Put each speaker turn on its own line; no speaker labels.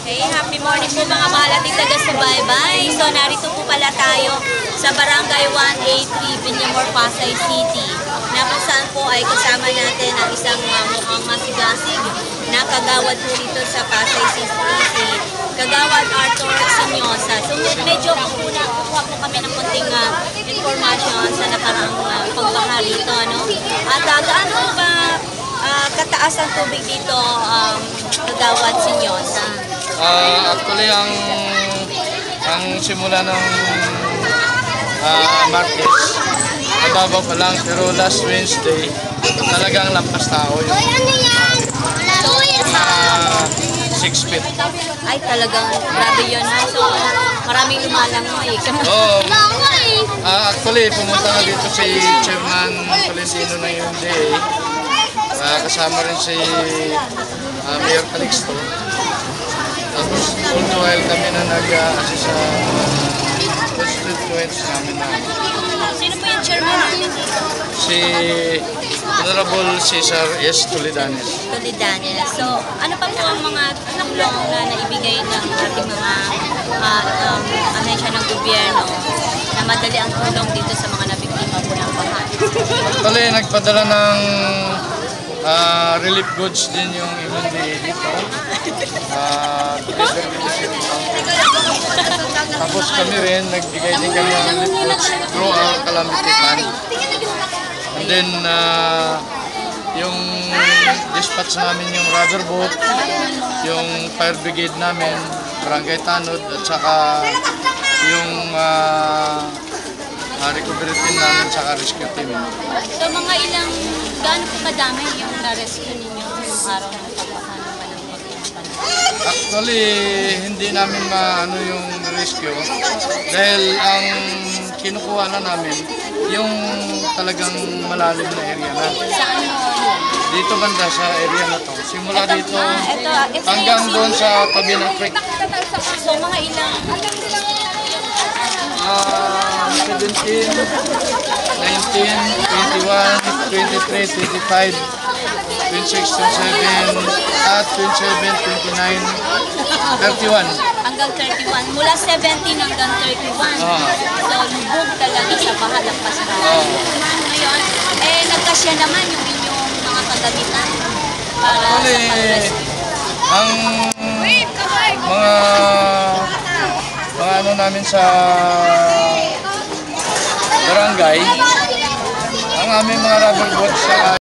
Okay, happy morning po mga mahal ating taga-subaybay. So narito po pala tayo sa Barangay 183, Villamor, Pasay City, na kung saan po ay kasama natin ang isang mukhang masigasig na kagawad po dito sa Pasay City, Kagawad Arthur Sinyosa. So medyo kukuha po kami ng konting information sa nakaraang pagbaha rito, ano? At gaano ba kataas ang tubig dito, Kagawad Sinyosa?
Actually, ang simula ng Martes, nababaw pa lang, pero last Wednesday, talagang lampas tao yung 6 feet.
Ay, talagang grabe yun, ha? So, maraming lumalangoy.
Actually, pumunta na dito si Chairman Tolentino ng UMDA. Kasama rin si Mayor Calixto. Tapos, while kami na nag-assist sa constituents namin na.
Sino po yung chairman natin?
Si Honorable Cesar S. Toledanes.
Toledanes. So, ano pa po ang mga tulong na naibigay ng ating mga ahensya ng gobyerno na madali ang tulong dito sa mga nabiktima po ng baha?
Actually, nagpadala ng relief goods din yung MNDA dito. Tapos kami rin, nagbigay din kami ng relief goods through our calamity fund. And then, yung dispatch namin yung rubber boat, yung fire brigade namin, Barangay Tanod, at saka yung recovery team namin, saka rescue team.
So mga ilang, gaano po kadami yung na-rescue ninyo yung araw ng pagbaha naman ng pagbaha?
Actually, hindi namin maano yung rescue dahil ang kinukuha na namin yung talagang malalim na area na.
Saan mo yun?
Dito banda sa area na to. Simula dito hanggang
yung
doon sa tabi ng creek.
So mga ilang?
17, 19, 21, 23, 25, 26, 27, at 27, 29, 31.
Hanggang 31. Mula 17 hanggang 31. So, lubog talaga sa baha ng Pasay. Ngayon, nagkasya naman yung inyong mga kagamitan para sa pag-rescue.
Ang mga ano namin sa barangay, ang aming mga rubber boats sa